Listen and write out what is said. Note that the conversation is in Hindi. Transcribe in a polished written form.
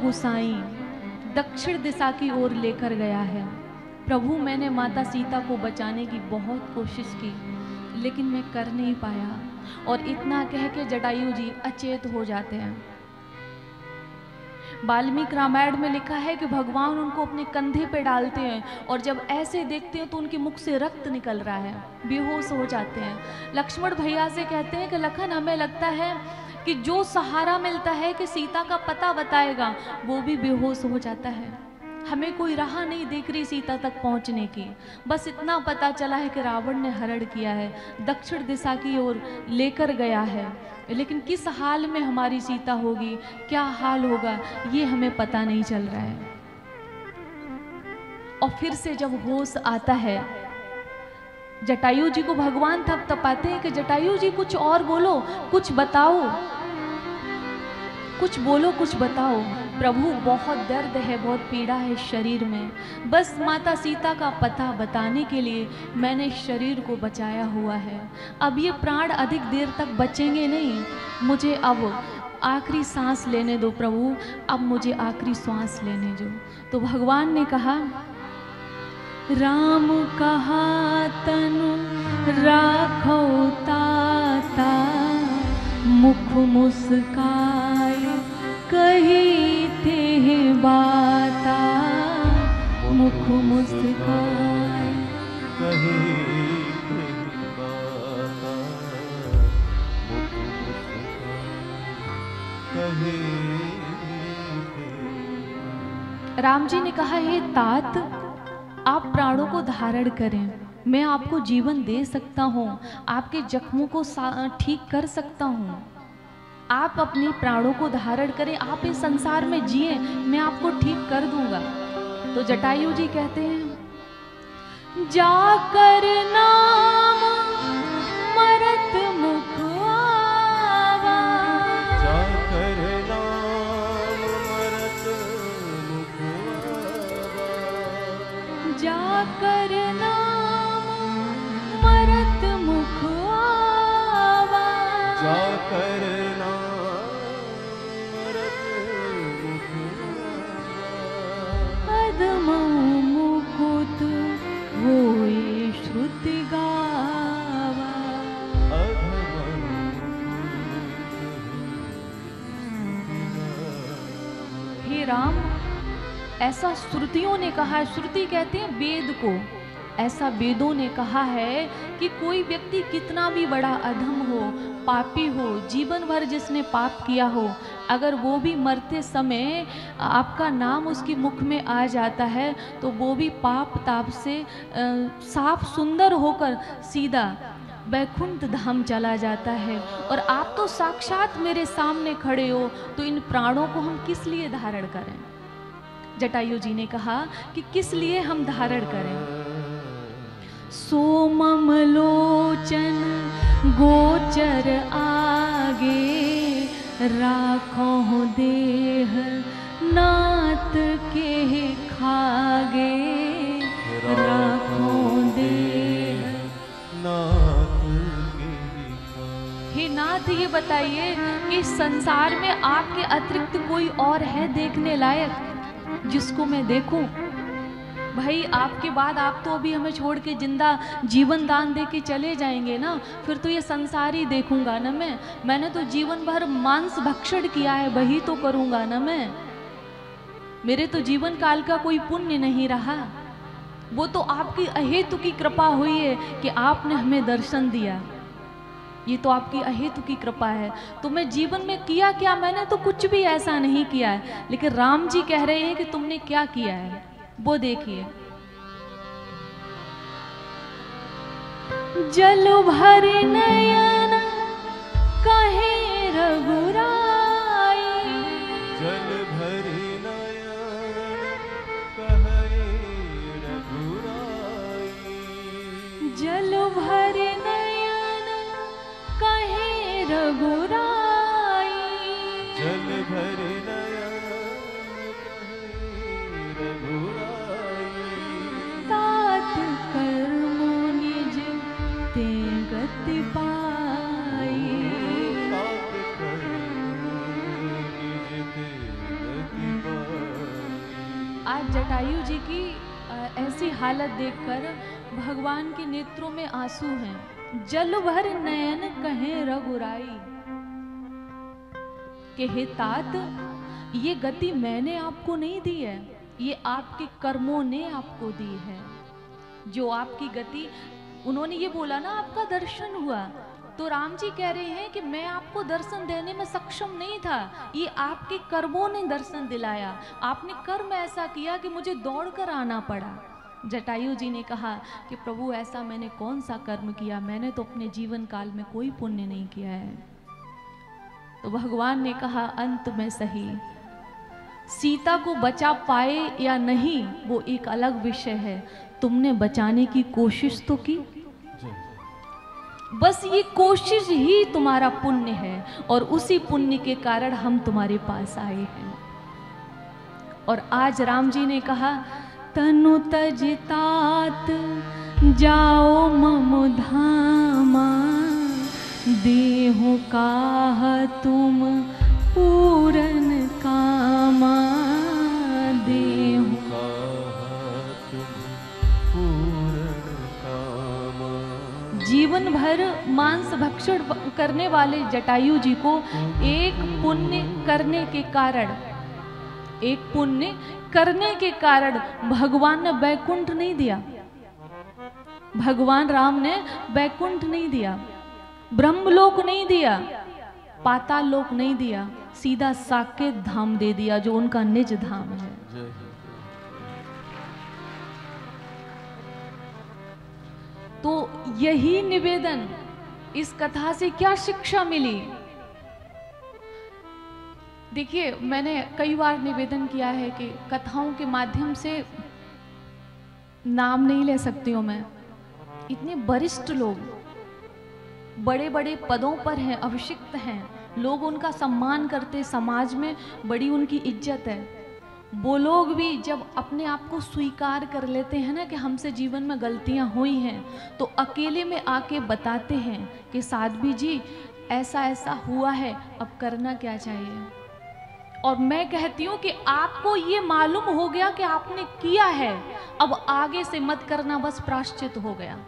गुसाई दक्षिण दिशा की ओर लेकर गया है। प्रभु, मैंने माता सीता को बचाने की बहुत कोशिश की, लेकिन मैं कर नहीं पाया। और इतना कह के जटायु जी अचेत हो जाते हैं। वाल्मीकि रामायण में लिखा है कि भगवान उनको अपने कंधे पे डालते हैं और जब ऐसे देखते हैं तो उनके मुख से रक्त निकल रहा है, बेहोश हो जाते हैं। लक्ष्मण भैया से कहते हैं कि लखन, हमें लगता है कि जो सहारा मिलता है कि सीता का पता बताएगा, वो भी बेहोश हो जाता है। हमें कोई राह नहीं दिख रही सीता तक पहुंचने की। बस इतना पता चला है कि रावण ने हरण किया है, दक्षिण दिशा की ओर लेकर गया है, लेकिन किस हाल में हमारी सीता होगी, क्या हाल होगा, ये हमें पता नहीं चल रहा है। और फिर से जब होश आता है, जटायु जी को भगवान थपथपाते हैं कि जटायु जी कुछ और बोलो, कुछ बताओ, कुछ बोलो, कुछ बताओ। प्रभु, बहुत दर्द है, बहुत पीड़ा है शरीर में, बस माता सीता का पता बताने के लिए मैंने शरीर को बचाया हुआ है। अब ये प्राण अधिक देर तक बचेंगे नहीं, मुझे अब आखिरी सांस लेने दो प्रभु, अब मुझे आखिरी सांस लेने दो। तो भगवान ने कहा, राम कहा तनु राखो ताता, मुख मुस्काय कही ते बाता, मुख मुस्काय कही ते बाता, मुख मुस्काय कही ते। राम जी ने कहा, हे तात, आप प्राणों को धारण करें, मैं आपको जीवन दे सकता हूँ, आपके जख्मों को ठीक कर सकता हूँ। आप अपने प्राणों को धारण करें, आप इस संसार में जिए, मैं आपको ठीक कर दूंगा। तो जटायु जी कहते हैं, जाकर नाम मरत मुख आवा, जाकर नाम मरत मुख आवा, जाकर नाम मरत मुख आवा, जाकर मुकुत होए श्रुति गावा। हे राम, ऐसा श्रुतियों ने कहा है, श्रुति कहते हैं वेद को, ऐसा वेदों ने कहा है कि कोई व्यक्ति कितना भी बड़ा अधम हो, पापी हो, जीवन भर जिसने पाप किया हो, अगर वो भी मरते समय आपका नाम उसके मुख में आ जाता है तो वो भी पाप ताप से साफ सुंदर होकर सीधा वैकुंठ धाम चला जाता है। और आप तो साक्षात मेरे सामने खड़े हो, तो इन प्राणों को हम किस लिए धारण करें? जटायु जी ने कहा कि किस लिए हम धारण करें। सोमम लोचन गोचर आगे, राखो देह नाथ के खागे, राखो देह नाथ के खागे। हे नाथ, ये बताइए कि संसार में आपके अतिरिक्त कोई और है देखने लायक जिसको मैं देखूं? भाई, आपके बाद आप तो अभी हमें छोड़ के जिंदा जीवन दान दे के चले जाएंगे ना, फिर तो ये संसार ही देखूंगा ना मैंने तो जीवन भर मांस भक्षण किया है, वही तो करूंगा ना मैं। मेरे तो जीवन काल का कोई पुण्य नहीं रहा, वो तो आपकी अहेतु की कृपा हुई है कि आपने हमें दर्शन दिया, ये तो आपकी अहेतु की कृपा है। तो मैं जीवन में किया क्या? मैंने तो कुछ भी ऐसा नहीं किया है, लेकिन राम जी कह रहे हैं कि तुमने क्या किया है वो देखिए। जल भर नयन कहे रघुराई, जल भर नयन कहे रघुराई, जल भर नयन कहे रघुराई, जल भर नयन कहे रघुराई। तात कर्मो निज ते गति पाई, तात कर्मो निज ते गति पाई। आज जटायु जी की ऐसी हालत देखकर भगवान के नेत्रों में आंसू हैं। जल भर नयन कहें रघुराई कि हे तात, ये गति मैंने आपको नहीं दी है, ये आपके कर्मों ने आपको दी है। जो आपकी गति, उन्होंने ये बोला ना आपका दर्शन हुआ, तो राम जी कह रहे हैं कि मैं आपको दर्शन देने में सक्षम नहीं था, ये आपके कर्मों ने दर्शन दिलाया। आपने कर्म ऐसा किया कि मुझे दौड़कर आना पड़ा। जटायु जी ने कहा कि प्रभु ऐसा मैंने कौन सा कर्म किया, मैंने तो अपने जीवन काल में कोई पुण्य नहीं किया है। तो भगवान ने कहा अंत में सही, सीता को बचा पाए या नहीं वो एक अलग विषय है, तुमने बचाने की कोशिश तो की, बस ये कोशिश ही तुम्हारा पुण्य है, और उसी पुण्य के कारण हम तुम्हारे पास आए हैं। और आज राम जी ने कहा तनु तज तात जाओ मम धामा, देहु काह तुम पूरन कामा, देहु जीवन भर मांस भक्षण करने वाले जटायु जी को एक पुण्य करने के कारण भगवान ने वैकुंठ नहीं दिया, भगवान राम ने वैकुंठ नहीं दिया, ब्रह्मलोक नहीं दिया, पाताल लोक नहीं दिया, सीधा साकेत धाम दे दिया जो उनका निज धाम है। तो यही निवेदन, इस कथा से क्या शिक्षा मिली? देखिए, मैंने कई बार निवेदन किया है कि कथाओं के माध्यम से, नाम नहीं ले सकती हूं मैं, इतने वरिष्ठ लोग बड़े बड़े पदों पर हैं, अभिषिक्त हैं, लोग उनका सम्मान करते, समाज में बड़ी उनकी इज्जत है। वो लोग भी जब अपने आप को स्वीकार कर लेते हैं ना कि हमसे जीवन में गलतियां हुई हैं, तो अकेले में आके बताते हैं कि साध्वी जी ऐसा ऐसा हुआ है, अब करना क्या चाहिए। और मैं कहती हूँ कि आपको ये मालूम हो गया कि आपने किया है, अब आगे से मत करना, बस प्रायश्चित हो गया।